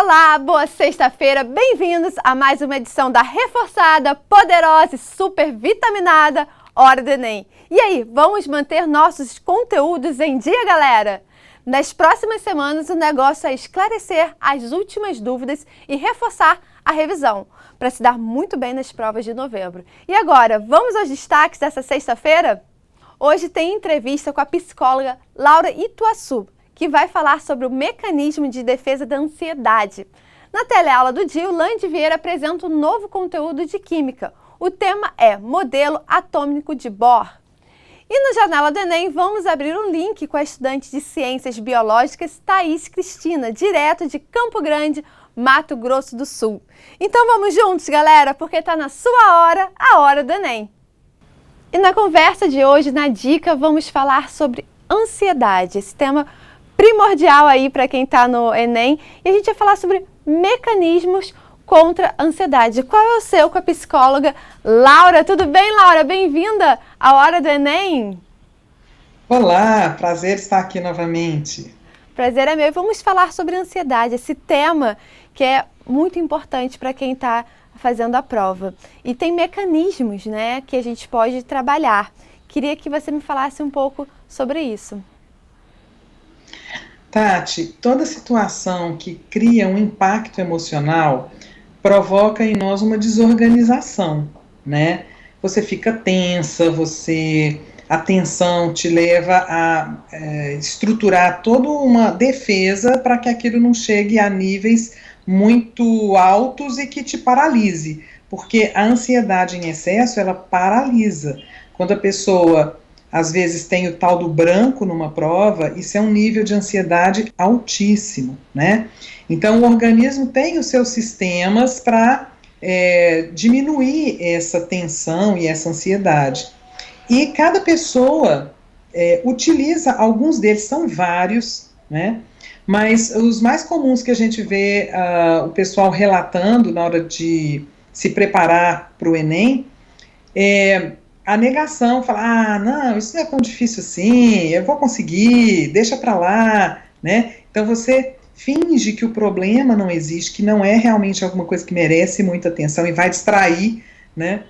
Olá, boa sexta-feira, bem-vindos a mais uma edição da reforçada, poderosa e super vitaminada Hora do Enem. E aí, vamos manter nossos conteúdos em dia, galera? Nas próximas semanas, o negócio é esclarecer as últimas dúvidas e reforçar a revisão, para se dar muito bem nas provas de novembro. E agora, vamos aos destaques dessa sexta-feira? Hoje tem entrevista com a psicóloga Laura Ituaçu, que vai falar sobre o mecanismo de defesa da ansiedade. Na teleaula do dia, o Lande Vieira apresenta um novo conteúdo de química. O tema é Modelo Atômico de Bohr. E no Janela do Enem, vamos abrir um link com a estudante de Ciências Biológicas, Thaís Cristina, direto de Campo Grande, Mato Grosso do Sul. Então vamos juntos, galera, porque está na sua hora, a Hora do Enem. E na conversa de hoje, na dica, vamos falar sobre ansiedade, esse tema primordial aí para quem está no Enem, e a gente vai falar sobre mecanismos contra a ansiedade. Qual é o seu com a psicóloga Laura? Tudo bem, Laura? Bem-vinda à Hora do Enem. Olá, prazer estar aqui novamente. Prazer é meu. E vamos falar sobre ansiedade, esse tema que é muito importante para quem está fazendo a prova. E tem mecanismos, né, que a gente pode trabalhar. Queria que você me falasse um pouco sobre isso. Tati, toda situação que cria um impacto emocional provoca em nós uma desorganização, né? Você fica tensa, a tensão te leva a estruturar toda uma defesa para que aquilo não chegue a níveis muito altos e que te paralise, porque a ansiedade em excesso, ela paralisa. Quando a pessoa às vezes tem o tal do branco numa prova, isso é um nível de ansiedade altíssimo, né? Então, o organismo tem os seus sistemas para diminuir essa tensão e essa ansiedade. E cada pessoa utiliza, alguns deles são vários, né? Mas os mais comuns que a gente vê o pessoal relatando na hora de se preparar para o Enem a negação, falar, não, isso não é tão difícil assim, eu vou conseguir, deixa pra lá, né? Então você finge que o problema não existe, que não é realmente alguma coisa que merece muita atenção e vai distrair, né?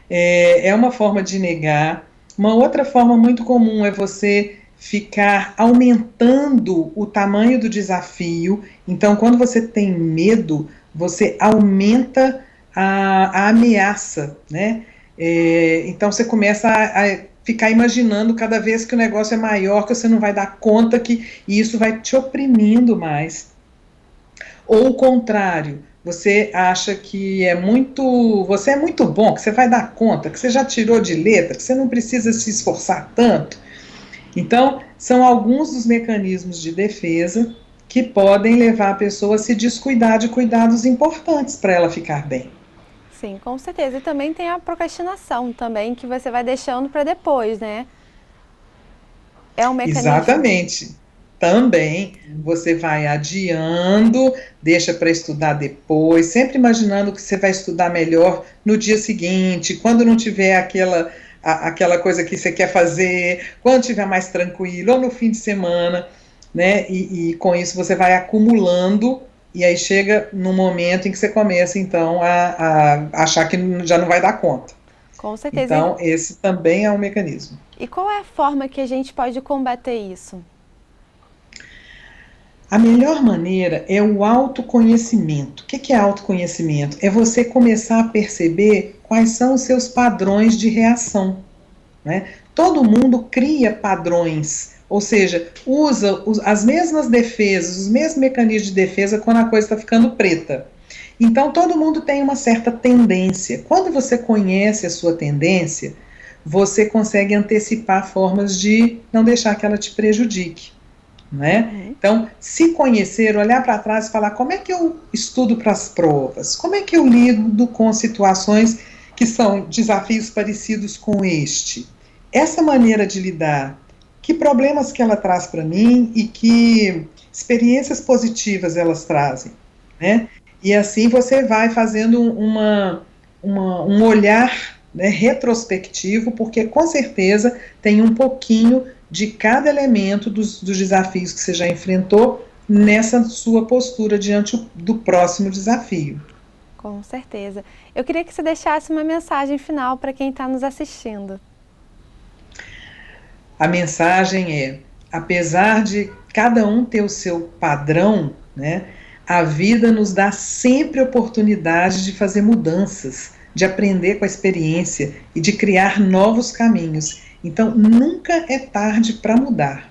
É uma forma de negar. Uma outra forma muito comum é você ficar aumentando o tamanho do desafio. Então, quando você tem medo, você aumenta a ameaça, né? Então você começa a ficar imaginando cada vez que o negócio é maior, que você não vai dar conta, e isso vai te oprimindo mais. Ou o contrário, você acha que você é muito bom, que você vai dar conta, que você já tirou de letra, que você não precisa se esforçar tanto. Então, são alguns dos mecanismos de defesa que podem levar a pessoa a se descuidar de cuidados importantes para ela ficar bem. Sim, com certeza. E também tem a procrastinação também, que você vai deixando para depois, né? É um mecanismo. Exatamente. Também você vai adiando, deixa para estudar depois, sempre imaginando que você vai estudar melhor no dia seguinte, quando não tiver aquela coisa que você quer fazer, quando tiver mais tranquilo, ou no fim de semana, né? E com isso você vai acumulando. E aí chega no momento em que você começa, então, a achar que já não vai dar conta. Com certeza. Então, esse também é um mecanismo. E qual é a forma que a gente pode combater isso? A melhor maneira é o autoconhecimento. O que é autoconhecimento? É você começar a perceber quais são os seus padrões de reação, né? Todo mundo cria padrões, ou seja, usa as mesmas defesas, os mesmos mecanismos de defesa quando a coisa está ficando preta. Então, todo mundo tem uma certa tendência. Quando você conhece a sua tendência, você consegue antecipar formas de não deixar que ela te prejudique, né? Então, se conhecer, olhar para trás e falar como é que eu estudo para as provas, como é que eu lido com situações que são desafios parecidos com este. Essa maneira de lidar, que problemas que ela traz para mim e que experiências positivas elas trazem, né? E assim você vai fazendo um olhar, né, retrospectivo, porque com certeza tem um pouquinho de cada elemento dos desafios que você já enfrentou nessa sua postura diante do próximo desafio. Com certeza. Eu queria que você deixasse uma mensagem final para quem está nos assistindo. A mensagem é, apesar de cada um ter o seu padrão, né, a vida nos dá sempre oportunidade de fazer mudanças, de aprender com a experiência e de criar novos caminhos. Então, nunca é tarde para mudar,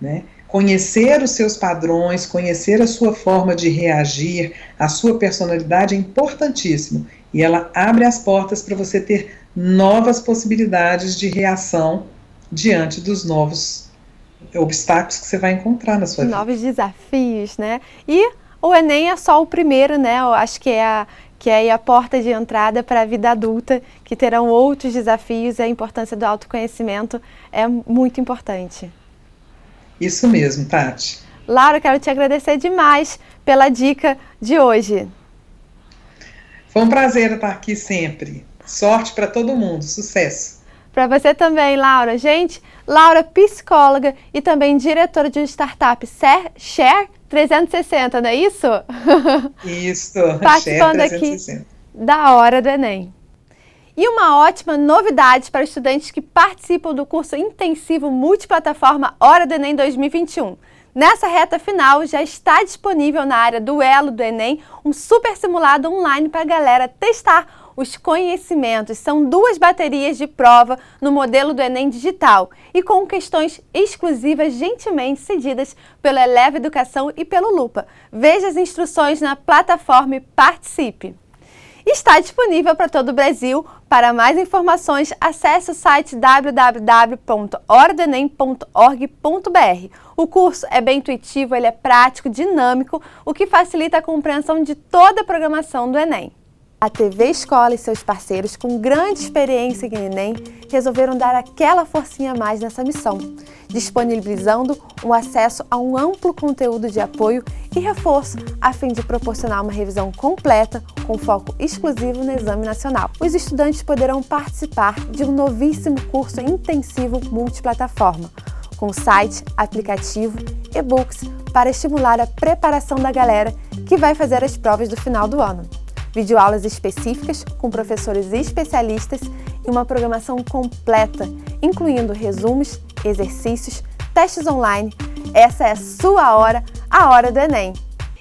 né? Conhecer os seus padrões, conhecer a sua forma de reagir, a sua personalidade é importantíssimo. E ela abre as portas para você ter novas possibilidades de reação diante dos novos obstáculos que você vai encontrar na sua vida. Novos desafios, né? E o Enem é só o primeiro, né? Eu acho que é a porta de entrada para a vida adulta, que terão outros desafios, e a importância do autoconhecimento é muito importante. Isso mesmo, Tati. Laura, quero te agradecer demais pela dica de hoje. Foi um prazer estar aqui sempre. Sorte para todo mundo, sucesso. Para você também, Laura. Gente, Laura, psicóloga e também diretora de startup Share 360, não é isso? Isso, participando Share 360. Aqui da Hora do Enem. E uma ótima novidade para estudantes que participam do curso intensivo multiplataforma Hora do Enem 2021. Nessa reta final, já está disponível na área do Elo do Enem um super simulado online para a galera testar os conhecimentos. São 2 baterias de prova no modelo do Enem digital e com questões exclusivas gentilmente cedidas pela Eleva Educação e pelo Lupa. Veja as instruções na plataforma e participe. Está disponível para todo o Brasil. Para mais informações, acesse o site www.horadoenem.org.br. O curso é bem intuitivo, ele é prático, dinâmico, o que facilita a compreensão de toda a programação do Enem. A TV Escola e seus parceiros, com grande experiência em Enem, resolveram dar aquela forcinha a mais nessa missão, disponibilizando um acesso a um amplo conteúdo de apoio e reforço, a fim de proporcionar uma revisão completa, com foco exclusivo no Exame Nacional. Os estudantes poderão participar de um novíssimo curso intensivo multiplataforma, com site, aplicativo, e-books, para estimular a preparação da galera que vai fazer as provas do final do ano. Videoaulas específicas com professores especialistas e uma programação completa, incluindo resumos, exercícios, testes online. Essa é a sua hora, a Hora do Enem.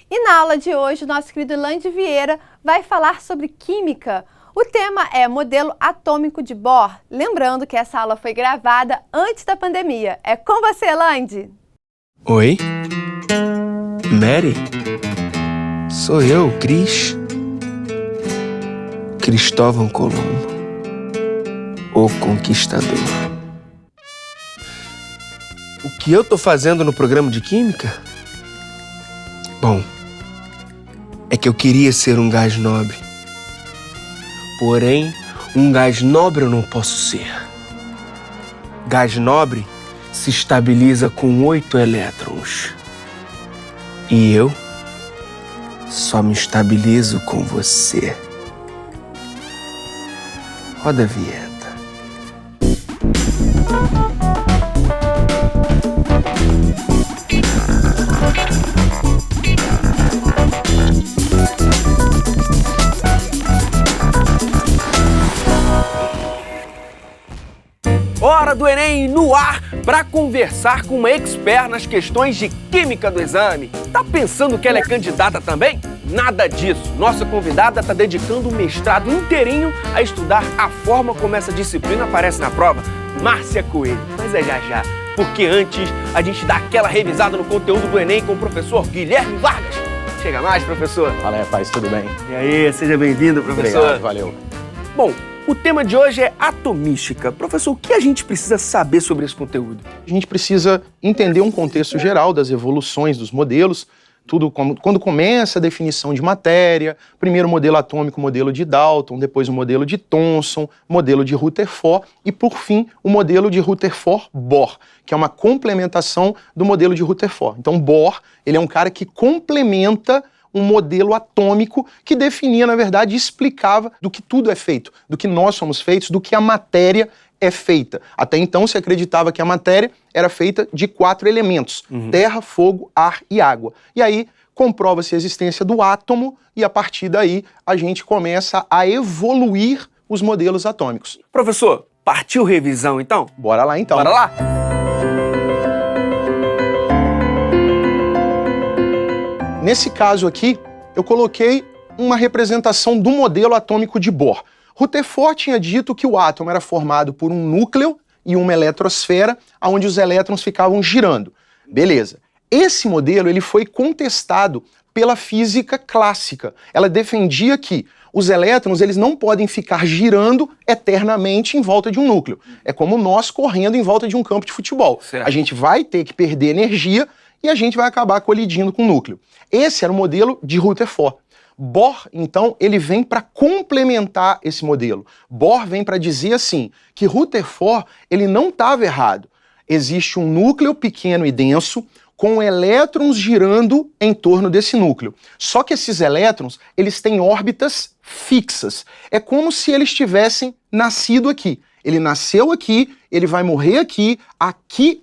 E na aula de hoje, o nosso querido Lande Vieira vai falar sobre química. O tema é modelo atômico de Bohr. Lembrando que essa aula foi gravada antes da pandemia. É com você, Lande! Oi? Mary? Sou eu, Cris. Cristóvão Colombo, o Conquistador. O que eu tô fazendo no programa de Química? Bom, é que eu queria ser um gás nobre. Porém, um gás nobre eu não posso ser. Gás nobre se estabiliza com 8 elétrons. E eu só me estabilizo com você. Roda a vinheta. Hora do Enem no ar para conversar com uma expert nas questões de química do exame. Tá pensando que ela é candidata também? Nada disso. Nossa convidada está dedicando um mestrado inteirinho a estudar a forma como essa disciplina aparece na prova. Márcia Coelho. Mas é já já, porque antes a gente dá aquela revisada no conteúdo do Enem com o professor Guilherme Vargas. Chega mais, professor. Fala, rapaz, tudo bem? E aí, seja bem-vindo, professor. Obrigado, valeu. Bom, o tema de hoje é atomística. Professor, o que a gente precisa saber sobre esse conteúdo? A gente precisa entender um contexto geral das evoluções dos modelos, tudo quando começa a definição de matéria, primeiro o modelo atômico, o modelo de Dalton, depois o modelo de Thomson, modelo de Rutherford e, por fim, o modelo de Rutherford-Bohr, que é uma complementação do modelo de Rutherford. Então, Bohr, ele é um cara que complementa um modelo atômico que definia, na verdade, explicava do que tudo é feito, do que nós somos feitos, do que a matéria é feita. Até então se acreditava que a matéria era feita de 4 elementos, terra, fogo, ar e água. E aí comprova-se a existência do átomo e a partir daí a gente começa a evoluir os modelos atômicos. Professor, partiu revisão então? Bora lá então. Bora lá? Nesse caso aqui, eu coloquei uma representação do modelo atômico de Bohr. Rutherford tinha dito que o átomo era formado por um núcleo e uma eletrosfera, onde os elétrons ficavam girando. Beleza. Esse modelo ele foi contestado pela física clássica. Ela defendia que os elétrons eles não podem ficar girando eternamente em volta de um núcleo. É como nós correndo em volta de um campo de futebol. Certo. A gente vai ter que perder energia e a gente vai acabar colidindo com o núcleo. Esse era o modelo de Rutherford. Bohr, então, ele vem para complementar esse modelo. Bohr vem para dizer assim, que Rutherford ele não estava errado. Existe um núcleo pequeno e denso, com elétrons girando em torno desse núcleo. Só que esses elétrons, eles têm órbitas fixas. É como se eles tivessem nascido aqui. Ele nasceu aqui, ele vai morrer aqui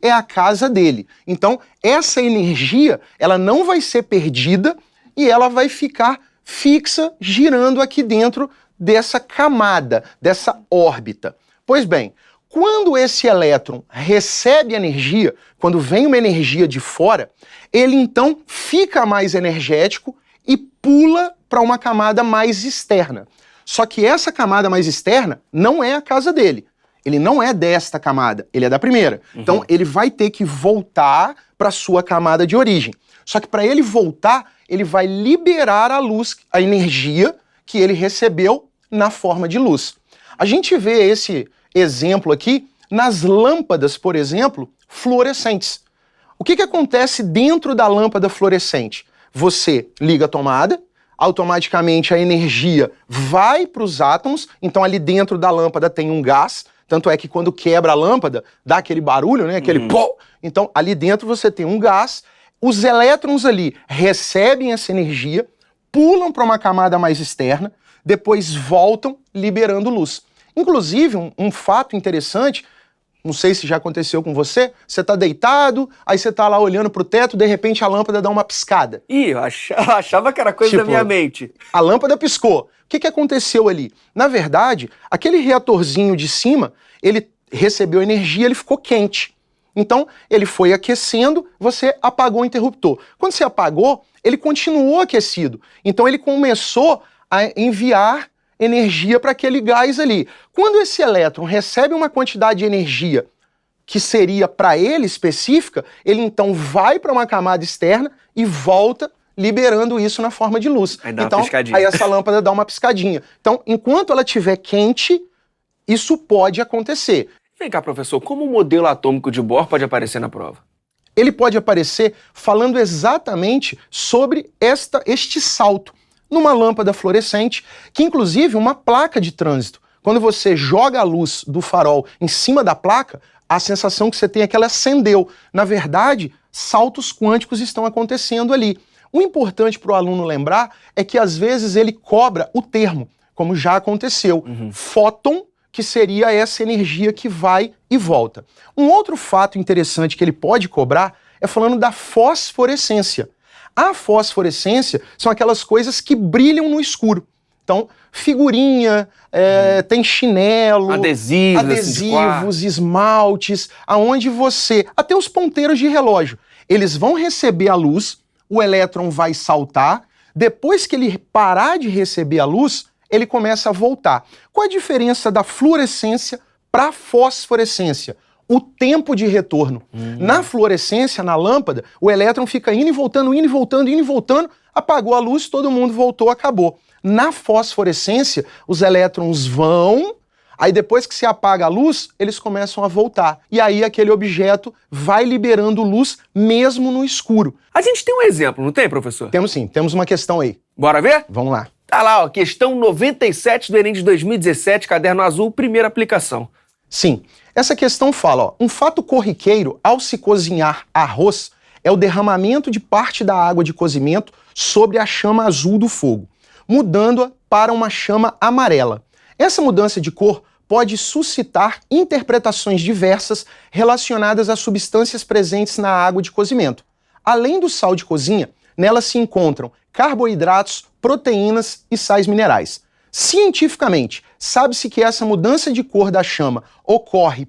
é a casa dele. Então, essa energia, ela não vai ser perdida e ela vai ficar fixa, girando aqui dentro dessa camada, dessa órbita. Pois bem, quando esse elétron recebe energia, quando vem uma energia de fora, ele então fica mais energético e pula para uma camada mais externa. Só que essa camada mais externa não é a casa dele. Ele não é desta camada, ele é da primeira. Então ele vai ter que voltar para sua camada de origem. Só que para ele voltar, ele vai liberar a luz, a energia que ele recebeu na forma de luz. A gente vê esse exemplo aqui nas lâmpadas, por exemplo, fluorescentes. O que acontece dentro da lâmpada fluorescente? Você liga a tomada, automaticamente a energia vai para os átomos, então ali dentro da lâmpada tem um gás, tanto é que quando quebra a lâmpada, dá aquele barulho, né? Aquele pô! Então ali dentro você tem um gás, os elétrons ali recebem essa energia, pulam para uma camada mais externa, depois voltam liberando luz. Inclusive, um fato interessante, não sei se já aconteceu com você, você está deitado, aí você está lá olhando para o teto, de repente a lâmpada dá uma piscada. Ih, eu achava que era coisa da minha mente. A lâmpada piscou. O que aconteceu ali? Na verdade, aquele reatorzinho de cima, ele recebeu energia, ele ficou quente. Então, ele foi aquecendo, você apagou o interruptor. Quando você apagou, ele continuou aquecido. Então, ele começou a enviar energia para aquele gás ali. Quando esse elétron recebe uma quantidade de energia que seria para ele específica, ele então vai para uma camada externa e volta liberando isso na forma de luz. Aí dá então, uma piscadinha. aí essa lâmpada dá uma piscadinha. Então, enquanto ela estiver quente, isso pode acontecer. Vem cá, professor, como o modelo atômico de Bohr pode aparecer na prova? Ele pode aparecer falando exatamente sobre este salto numa lâmpada fluorescente, que inclusive uma placa de trânsito. Quando você joga a luz do farol em cima da placa, a sensação que você tem é que ela acendeu. Na verdade, saltos quânticos estão acontecendo ali. O importante para o aluno lembrar é que às vezes ele cobra o termo, como já aconteceu. Fóton, que seria essa energia que vai e volta. Um outro fato interessante que ele pode cobrar é falando da fosforescência. A fosforescência são aquelas coisas que brilham no escuro. Então, figurinha, tem chinelo, adesivos, esmaltes, aonde você... Até os ponteiros de relógio. Eles vão receber a luz, o elétron vai saltar, depois que ele parar de receber a luz, ele começa a voltar. Qual a diferença da fluorescência para a fosforescência? O tempo de retorno. Na fluorescência, na lâmpada, o elétron fica indo e voltando, indo e voltando, indo e voltando, apagou a luz, todo mundo voltou, acabou. Na fosforescência, os elétrons vão, aí depois que se apaga a luz, eles começam a voltar. E aí aquele objeto vai liberando luz mesmo no escuro. A gente tem um exemplo, não tem, professor? Temos sim, temos uma questão aí. Bora ver? Vamos lá. Tá lá, ó, questão 97 do Enem de 2017, caderno azul, primeira aplicação. Sim, essa questão fala, ó, um fato corriqueiro ao se cozinhar arroz é o derramamento de parte da água de cozimento sobre a chama azul do fogo, mudando-a para uma chama amarela. Essa mudança de cor pode suscitar interpretações diversas relacionadas às substâncias presentes na água de cozimento. Além do sal de cozinha, nela se encontram carboidratos, proteínas e sais minerais. Cientificamente, sabe-se que essa mudança de cor da chama ocorre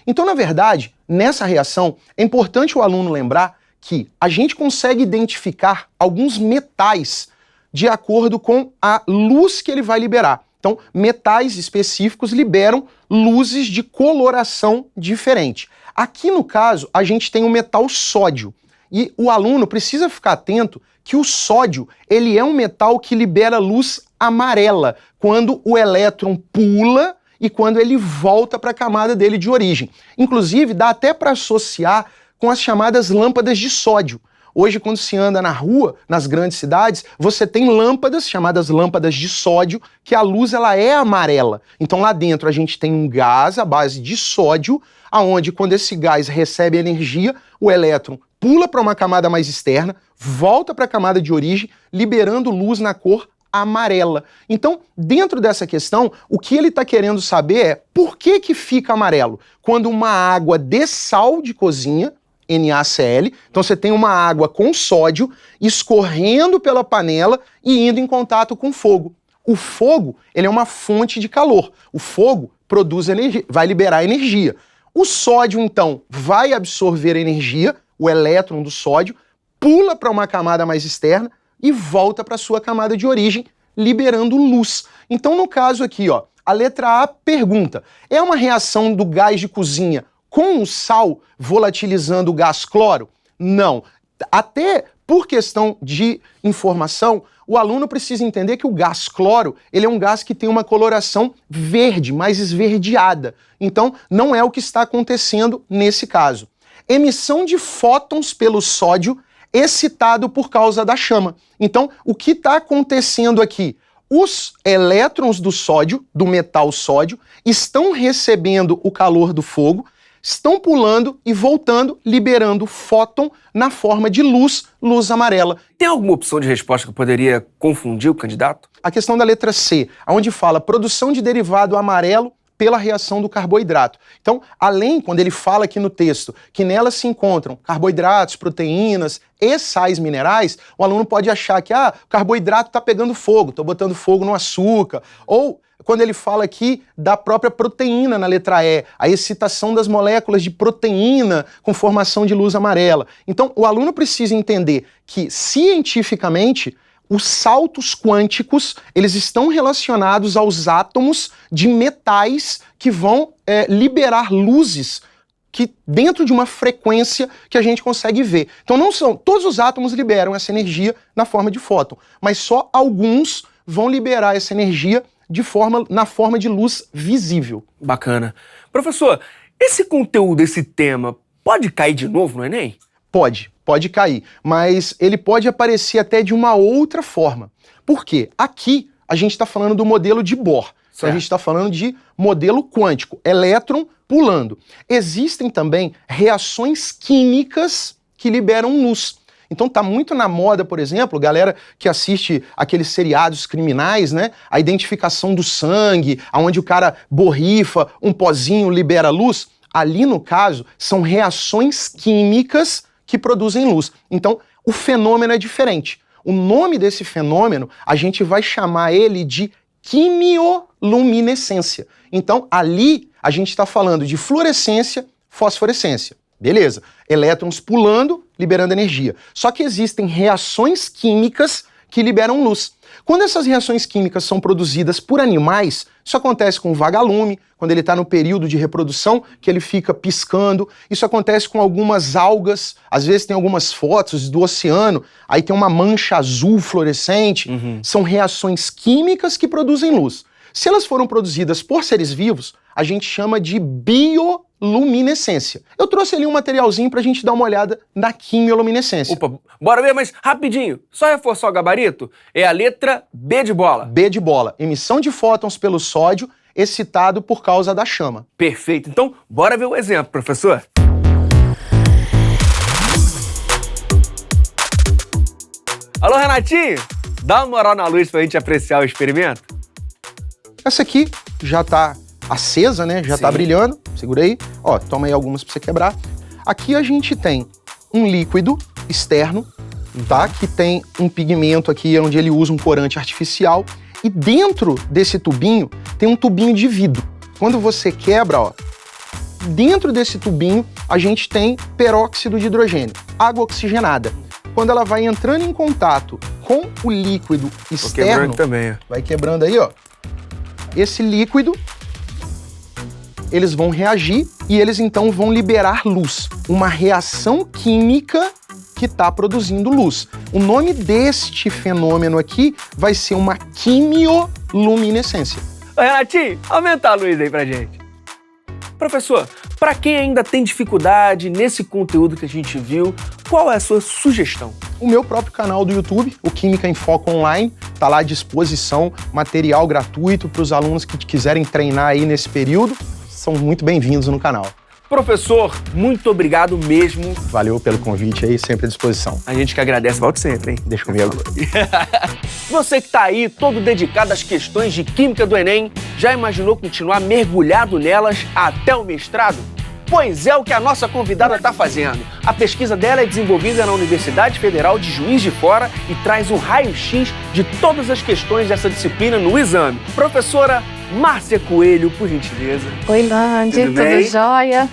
Então, na verdade, nessa reação, é importante o aluno lembrar que a gente consegue identificar alguns metais de acordo com a luz que ele vai liberar. Então, metais específicos liberam luzes de coloração diferente. Aqui, no caso, a gente tem o metal sódio. E o aluno precisa ficar atento que o sódio, ele é um metal que libera luz amarela quando o elétron pula e quando ele volta para a camada dele de origem. Inclusive, dá até para associar com as chamadas lâmpadas de sódio. Hoje, quando se anda na rua, nas grandes cidades, você tem lâmpadas, chamadas lâmpadas de sódio, que a luz ela é amarela. Então lá dentro a gente tem um gás à base de sódio, aonde quando esse gás recebe energia, o elétron pula para uma camada mais externa, volta para a camada de origem, liberando luz na cor amarela. Então, dentro dessa questão, o que ele está querendo saber é por que fica amarelo? Quando uma água de sal de cozinha, NaCl, então você tem uma água com sódio escorrendo pela panela e indo em contato com fogo. O fogo, ele é uma fonte de calor. O fogo produz energia, vai liberar energia. O sódio, então, vai absorver energia, o elétron do sódio, pula para uma camada mais externa e volta para sua camada de origem, liberando luz. Então, no caso aqui, ó, a letra A pergunta: é uma reação do gás de cozinha com o sal volatilizando o gás cloro? Não. Até por questão de informação, o aluno precisa entender que o gás cloro, ele é um gás que tem uma coloração verde, mais esverdeada. Então, não é o que está acontecendo nesse caso. Emissão de fótons pelo sódio excitado por causa da chama. Então, o que está acontecendo aqui? Os elétrons do sódio, do metal sódio, estão recebendo o calor do fogo, estão pulando e voltando, liberando fóton na forma de luz amarela. Tem alguma opção de resposta que poderia confundir o candidato? A questão da letra C, onde fala produção de derivado amarelo pela reação do carboidrato. Então, além, quando ele fala aqui no texto, que nela se encontram carboidratos, proteínas e sais minerais, o aluno pode achar que o carboidrato está pegando fogo, estou botando fogo no açúcar. Ou, quando ele fala aqui da própria proteína na letra E, a excitação das moléculas de proteína com formação de luz amarela. Então, o aluno precisa entender que, cientificamente, os saltos quânticos, eles estão relacionados aos átomos de metais que vão liberar luzes que dentro de uma frequência que a gente consegue ver. Então não são, todos os átomos liberam essa energia na forma de fóton, mas só alguns vão liberar essa energia na forma de luz visível. Bacana. Professor, esse conteúdo, esse tema, pode cair de novo no Enem? Pode cair, mas ele pode aparecer até de uma outra forma. Por quê? Aqui a gente está falando do modelo de Bohr, então a gente está falando de modelo quântico, elétron pulando. Existem também reações químicas que liberam luz. Então tá muito na moda, por exemplo, galera que assiste aqueles seriados criminais, né? A identificação do sangue, onde o cara borrifa, um pozinho libera luz. Ali, no caso, são reações químicas que produzem luz. Então, o fenômeno é diferente. O nome desse fenômeno, a gente vai chamar ele de quimioluminescência. Então, ali, a gente está falando de fluorescência, fosforescência. Beleza. Elétrons pulando, liberando energia. Só que existem reações químicas que liberam luz. Quando essas reações químicas são produzidas por animais, isso acontece com o vagalume, quando ele está no período de reprodução, que ele fica piscando. Isso acontece com algumas algas, às vezes tem algumas fotos do oceano, aí tem uma mancha azul fluorescente. São reações químicas que produzem luz. Se elas foram produzidas por seres vivos, a gente chama de bioluminescência. Eu trouxe ali um materialzinho pra gente dar uma olhada na quimioluminescência. Opa, bora ver, mas rapidinho, só reforçar o gabarito, é a letra B de bola. B de bola, emissão de fótons pelo sódio, excitado por causa da chama. Perfeito, então bora ver o exemplo, professor. Alô, Renatinho? Dá uma moral na luz pra gente apreciar o experimento. Essa aqui já tá acesa, né? Já tá brilhando. Segura aí. Ó, toma aí algumas pra você quebrar. Aqui a gente tem um líquido externo, tá? Que tem um pigmento aqui onde ele usa um corante artificial. E dentro desse tubinho tem um tubinho de vidro. Quando você quebra, ó, dentro desse tubinho a gente tem peróxido de hidrogênio, água oxigenada. Quando ela vai entrando em contato com o líquido externo, também, vai quebrando aí, ó. Esse líquido, eles vão reagir e eles então vão liberar luz. Uma reação química que está produzindo luz. O nome deste fenômeno aqui vai ser uma quimioluminescência. Ô, Renatinho, aumenta a luz aí pra gente. Professor, para quem ainda tem dificuldade nesse conteúdo que a gente viu, qual é a sua sugestão? O meu próprio canal do YouTube, o Química em Foco Online, está lá à disposição, material gratuito para os alunos que quiserem treinar aí nesse período. São muito bem-vindos no canal. Professor, muito obrigado mesmo. Valeu pelo convite aí, sempre à disposição. A gente que agradece, volte sempre, hein? Deixa comigo. Você que tá aí, todo dedicado às questões de Química do Enem, já imaginou continuar mergulhado nelas até o mestrado? Pois é o que a nossa convidada está fazendo. A pesquisa dela é desenvolvida na Universidade Federal de Juiz de Fora e traz um raio-x de todas as questões dessa disciplina no exame. Professora Márcia Coelho, por gentileza. Oi, Landi, tudo jóia?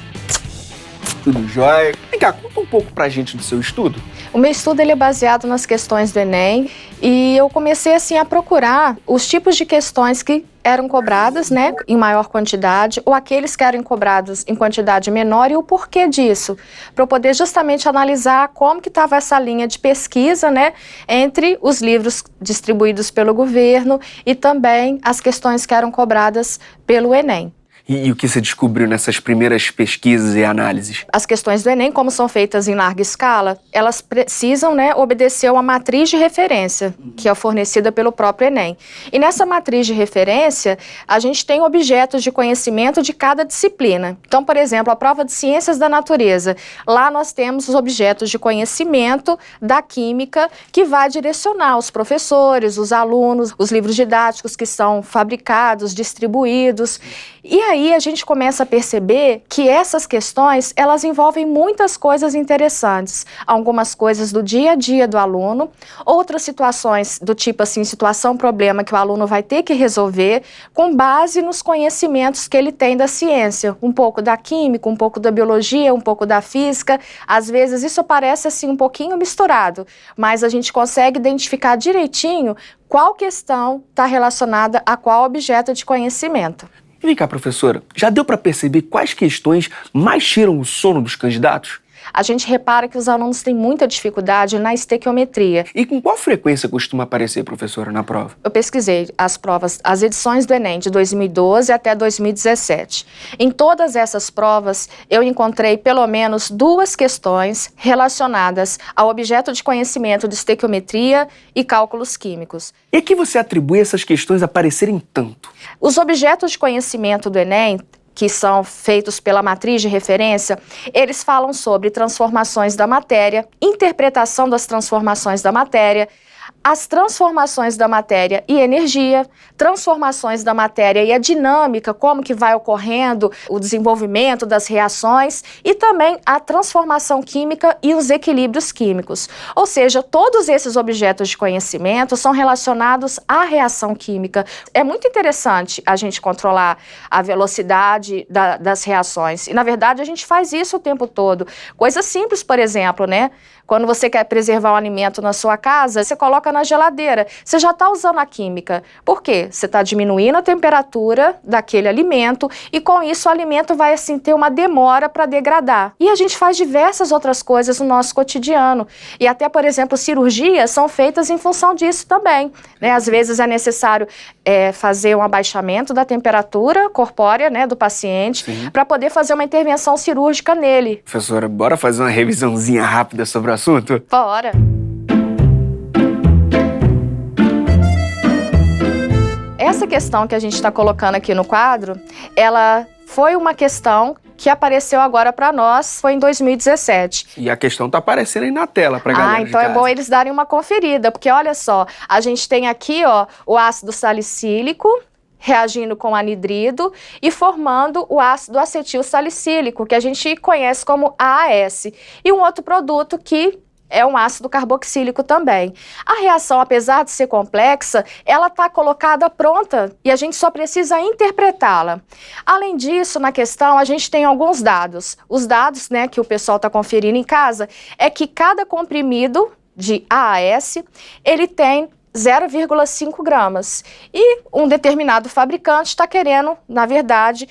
Tudo jóia. Vem cá, conta um pouco pra gente do seu estudo. O meu estudo ele é baseado nas questões do Enem e eu comecei assim a procurar os tipos de questões que eram cobradas, né, em maior quantidade, ou aqueles que eram cobrados em quantidade menor e o porquê disso, para eu poder justamente analisar como que estava essa linha de pesquisa, né, entre os livros distribuídos pelo governo e também as questões que eram cobradas pelo Enem. E o que você descobriu nessas primeiras pesquisas e análises? As questões do Enem, como são feitas em larga escala, elas precisam, né, obedecer a uma matriz de referência, que é fornecida pelo próprio Enem. E nessa matriz de referência, a gente tem objetos de conhecimento de cada disciplina. Então, por exemplo, a prova de Ciências da Natureza, lá nós temos os objetos de conhecimento da química que vai direcionar os professores, os alunos, os livros didáticos que são fabricados, distribuídos. E aí a gente começa a perceber que essas questões, elas envolvem muitas coisas interessantes. Algumas coisas do dia a dia do aluno, outras situações do tipo assim, situação-problema que o aluno vai ter que resolver com base nos conhecimentos que ele tem da ciência. Um pouco da química, um pouco da biologia, um pouco da física. Às vezes isso parece assim um pouquinho misturado, mas a gente consegue identificar direitinho qual questão está relacionada a qual objeto de conhecimento. E vem cá, professora, já deu para perceber quais questões mais tiram o sono dos candidatos? A gente repara que os alunos têm muita dificuldade na estequiometria. E com qual frequência costuma aparecer, professora, na prova? Eu pesquisei as provas, as edições do Enem de 2012 até 2017. Em todas essas provas, eu encontrei pelo menos 2 questões relacionadas ao objeto de conhecimento de estequiometria e cálculos químicos. E a que você atribui essas questões aparecerem tanto? Os objetos de conhecimento do Enem, que são feitos pela matriz de referência, eles falam sobre transformações da matéria, interpretação das transformações da matéria, as transformações da matéria e energia, transformações da matéria e a dinâmica, como que vai ocorrendo o desenvolvimento das reações e também a transformação química e os equilíbrios químicos. Ou seja, todos esses objetos de conhecimento são relacionados à reação química. É muito interessante a gente controlar a velocidade das reações e, na verdade, a gente faz isso o tempo todo. Coisas simples, por exemplo, né? Quando você quer preservar um alimento na sua casa, você coloca na geladeira. Você já está usando a química. Por quê? Você está diminuindo a temperatura daquele alimento e com isso o alimento vai assim ter uma demora para degradar. E a gente faz diversas outras coisas no nosso cotidiano. E até, por exemplo, cirurgias são feitas em função disso também, né? Às vezes é necessário fazer um abaixamento da temperatura corpórea, né, do paciente para poder fazer uma intervenção cirúrgica nele. Professora, bora fazer uma revisãozinha rápida sobre o assunto? Bora! Essa questão que a gente está colocando aqui no quadro, ela foi uma questão que apareceu agora para nós foi em 2017. E a questão está aparecendo aí na tela para galera então de é casa. bom eles darem uma conferida, porque olha só, a gente tem aqui, ó, o ácido salicílico reagindo com anidrido e formando o ácido acetil salicílico, que a gente conhece como AAS. E um outro produto que é um ácido carboxílico também. A reação, apesar de ser complexa, ela está colocada pronta e a gente só precisa interpretá-la. Além disso, na questão, a gente tem alguns dados. Os dados, né, que o pessoal está conferindo em casa é que cada comprimido de AAS, ele tem 0,5 gramas. E um determinado fabricante está querendo, na verdade,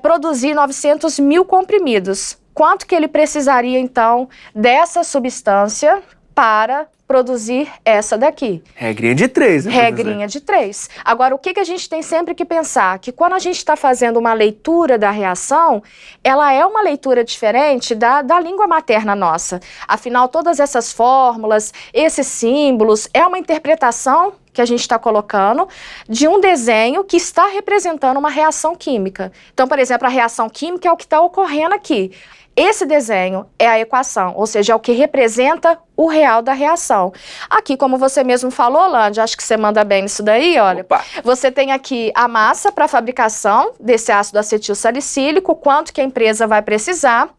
produzir 900 mil comprimidos. Quanto que ele precisaria, então, dessa substância para produzir essa daqui? Regrinha de 3, né? Regrinha de 3. Agora, o que a gente tem sempre que pensar? Que quando a gente está fazendo uma leitura da reação, ela é uma leitura diferente da língua materna nossa. Afinal, todas essas fórmulas, esses símbolos, é uma interpretação que a gente está colocando de um desenho que está representando uma reação química. Então, por exemplo, a reação química é o que está ocorrendo aqui. Esse desenho é a equação, ou seja, é o que representa o real da reação. Aqui, como você mesmo falou, Lândia, acho que você manda bem nisso daí, olha. Opa. Você tem aqui a massa para fabricação desse ácido acetil salicílico, quanto que a empresa vai precisar.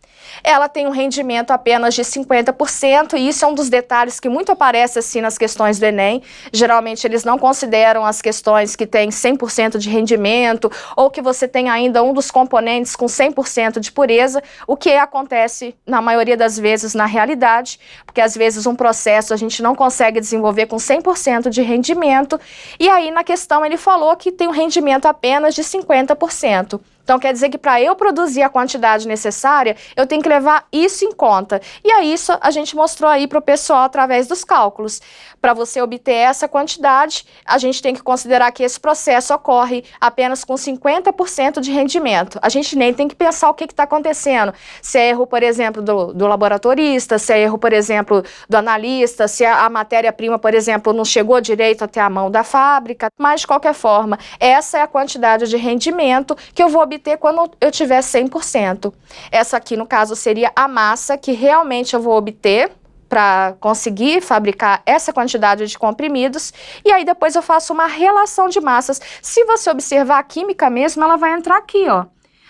Ela tem um rendimento apenas de 50%, e isso é um dos detalhes que muito aparece assim nas questões do Enem. Geralmente eles não consideram as questões que têm 100% de rendimento, ou que você tem ainda um dos componentes com 100% de pureza, o que acontece na maioria das vezes na realidade, porque às vezes um processo a gente não consegue desenvolver com 100% de rendimento, e aí na questão ele falou que tem um rendimento apenas de 50%. Então, quer dizer que para eu produzir a quantidade necessária, eu tenho que levar isso em conta. E aí, isso a gente mostrou aí para o pessoal através dos cálculos. Para você obter essa quantidade, a gente tem que considerar que esse processo ocorre apenas com 50% de rendimento. A gente nem tem que pensar o que está acontecendo. Se é erro, por exemplo, do laboratorista, se é erro, por exemplo, do analista, se a matéria-prima, por exemplo, não chegou direito até a mão da fábrica. Mas, de qualquer forma, essa é a quantidade de rendimento que eu vou obter quando eu tiver 100%. Essa aqui, no caso, seria a massa que realmente eu vou obter para conseguir fabricar essa quantidade de comprimidos, e aí depois eu faço uma relação de massas. Se você observar a química mesmo, ela vai entrar aqui, ó,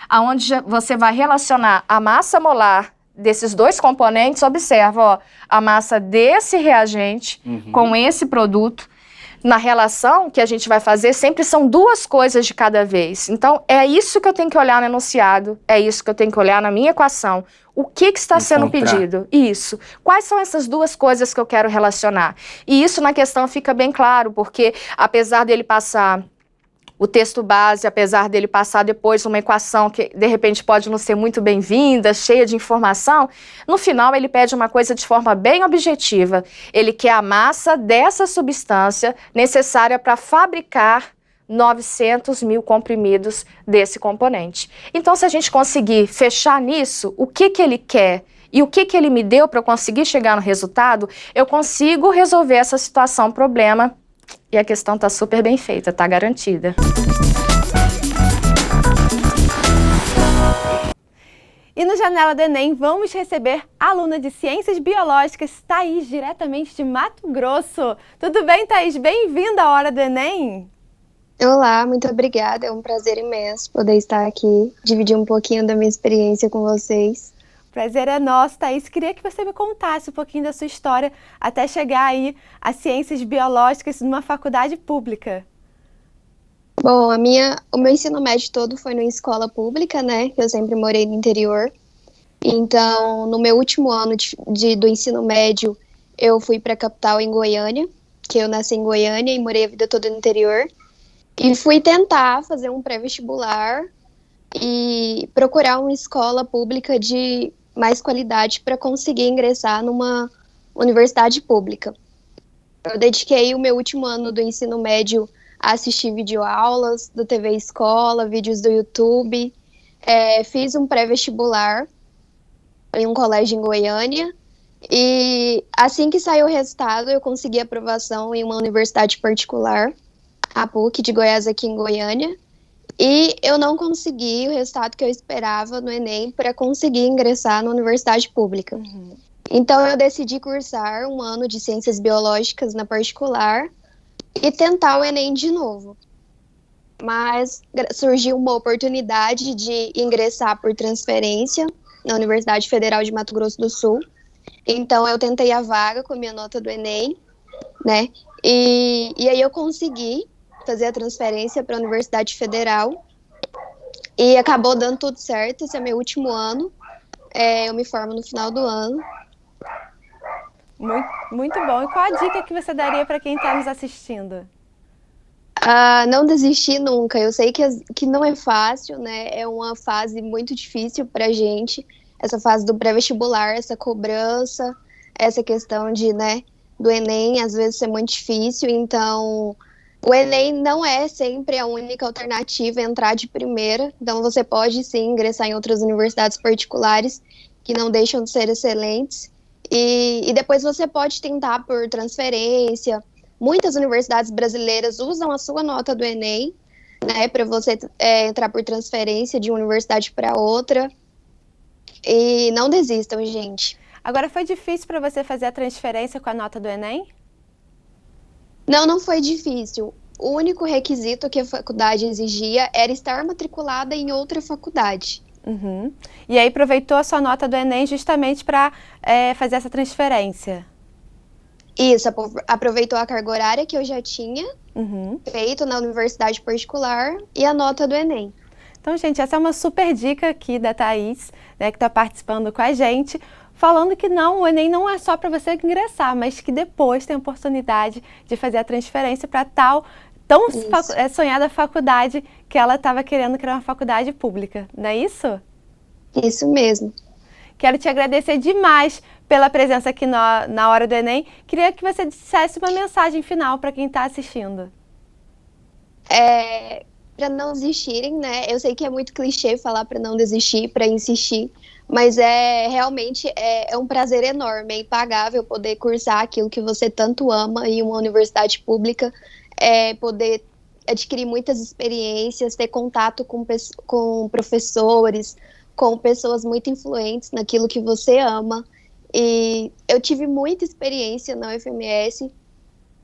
aonde você vai relacionar a massa molar desses dois componentes. Observa, ó, a massa desse reagente com esse produto. Na relação que a gente vai fazer, sempre são duas coisas de cada vez. Então, é isso que eu tenho que olhar no enunciado, é isso que eu tenho que olhar na minha equação. O que está sendo pedido? Isso. Quais são essas duas coisas que eu quero relacionar? E isso na questão fica bem claro, porque apesar dele passar o texto base, apesar dele passar depois uma equação que, de repente, pode não ser muito bem-vinda, cheia de informação, no final ele pede uma coisa de forma bem objetiva. Ele quer a massa dessa substância necessária para fabricar 900 mil comprimidos desse componente. Então, se a gente conseguir fechar nisso, o que ele quer e o que ele me deu para eu conseguir chegar no resultado, eu consigo resolver essa situação, problema. E a questão está super bem feita, está garantida. E no Janela do Enem, vamos receber a aluna de Ciências Biológicas, Thaís, diretamente de Mato Grosso. Tudo bem, Thaís? Bem-vinda à Hora do Enem. Olá, muito obrigada. É um prazer imenso poder estar aqui, dividir um pouquinho da minha experiência com vocês. Prazer é nosso, Thaís. Queria que você me contasse um pouquinho da sua história até chegar aí a Ciências Biológicas numa faculdade pública. Bom, o meu ensino médio todo foi numa escola pública, né? Eu sempre morei no interior. Então, no meu último ano do ensino médio, eu fui para a capital, em Goiânia, que eu nasci em Goiânia e morei a vida toda no interior. E fui tentar fazer um pré-vestibular e procurar uma escola pública de mais qualidade para conseguir ingressar numa universidade pública. Eu dediquei o meu último ano do ensino médio a assistir videoaulas do TV Escola, vídeos do YouTube, fiz um pré-vestibular em um colégio em Goiânia, e assim que saiu o resultado eu consegui aprovação em uma universidade particular, a PUC de Goiás, aqui em Goiânia, E eu não consegui o resultado que eu esperava no Enem para conseguir ingressar na universidade pública. Então, eu decidi cursar um ano de Ciências Biológicas na particular e tentar o Enem de novo. Mas surgiu uma oportunidade de ingressar por transferência na Universidade Federal de Mato Grosso do Sul. Então, eu tentei a vaga com a minha nota do Enem, né? E aí eu consegui fazer a transferência para a Universidade Federal e acabou dando tudo certo. Esse é meu último ano. Eu me formo no final do ano. Muito bom. E qual a dica que você daria para quem está nos assistindo? Não desistir nunca. Eu sei que não é fácil, né? É uma fase muito difícil pra gente. Essa fase do pré-vestibular, essa cobrança, essa questão do Enem, às vezes é muito difícil. Então, o Enem não é sempre a única alternativa entrar de primeira. Então, você pode sim ingressar em outras universidades particulares que não deixam de ser excelentes. E depois você pode tentar por transferência. Muitas universidades brasileiras usam a sua nota do Enem, né, para você entrar por transferência de uma universidade para outra. E não desistam, gente. Agora, foi difícil para você fazer a transferência com a nota do Enem? Não foi difícil. O único requisito que a faculdade exigia era estar matriculada em outra faculdade. E aí aproveitou a sua nota do Enem justamente para fazer essa transferência? Isso, aproveitou a carga horária que eu já tinha feito na universidade particular e a nota do Enem. Então, gente, essa é uma super dica aqui da Thaís, né, que está participando com a gente, falando que o Enem não é só para você ingressar, mas que depois tem a oportunidade de fazer a transferência para tão sonhada faculdade que ela estava querendo, que era uma faculdade pública, não é isso? Isso mesmo. Quero te agradecer demais pela presença aqui na Hora do Enem. Queria que você dissesse uma mensagem final para quem está assistindo. Para não desistirem, né? Eu sei que é muito clichê falar para não desistir, para insistir, mas realmente é um prazer enorme, é impagável poder cursar aquilo que você tanto ama em uma universidade pública, poder adquirir muitas experiências, ter contato com professores, com pessoas muito influentes naquilo que você ama. E eu tive muita experiência na UFMS,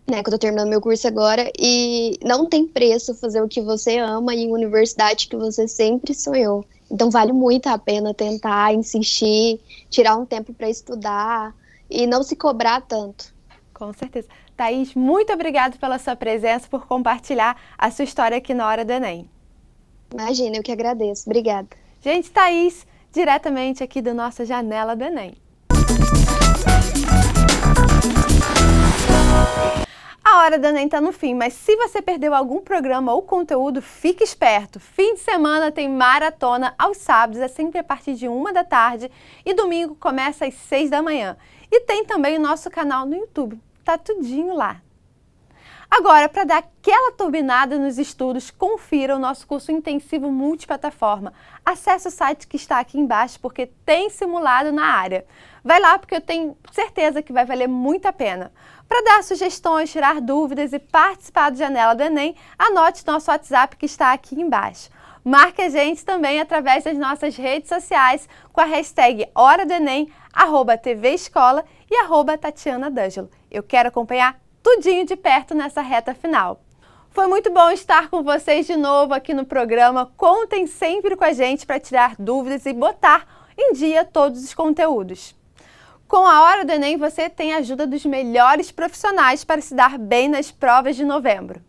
né, que eu tô terminando meu curso agora, e não tem preço fazer o que você ama em uma universidade que você sempre sonhou. Então vale muito a pena tentar, insistir, tirar um tempo para estudar e não se cobrar tanto. Com certeza. Thaís, muito obrigada pela sua presença, por compartilhar a sua história aqui na Hora do Enem. Imagina, eu que agradeço. Obrigada. Gente, Thaís, diretamente aqui da nossa janela do Enem. A Hora do Enem está no fim, mas se você perdeu algum programa ou conteúdo, fique esperto. Fim de semana tem maratona aos sábados, é sempre a partir de 1 da tarde, e domingo começa às 6 da manhã. E tem também o nosso canal no YouTube, tá tudinho lá. Agora, para dar aquela turbinada nos estudos, confira o nosso curso intensivo multiplataforma. Acesse o site que está aqui embaixo, porque tem simulado na área. Vai lá, porque eu tenho certeza que vai valer muito a pena. Para dar sugestões, tirar dúvidas e participar do Janela do Enem, anote nosso WhatsApp que está aqui embaixo. Marque a gente também através das nossas redes sociais com a hashtag Hora do Enem, @TV Escola e @Tatiana D'Angelo. Eu quero acompanhar tudinho de perto nessa reta final. Foi muito bom estar com vocês de novo aqui no programa. Contem sempre com a gente para tirar dúvidas e botar em dia todos os conteúdos. Com a Hora do Enem, você tem a ajuda dos melhores profissionais para se dar bem nas provas de novembro.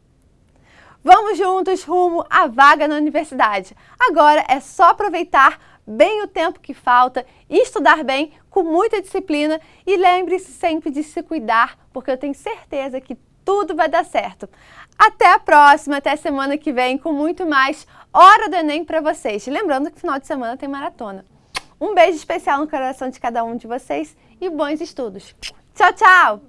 Vamos juntos rumo à vaga na universidade. Agora é só aproveitar bem o tempo que falta, estudar bem, com muita disciplina, e lembre-se sempre de se cuidar, porque eu tenho certeza que tudo vai dar certo. Até a próxima, até semana que vem, com muito mais Hora do Enem para vocês. Lembrando que final de semana tem maratona. Um beijo especial no coração de cada um de vocês e bons estudos. Tchau, tchau!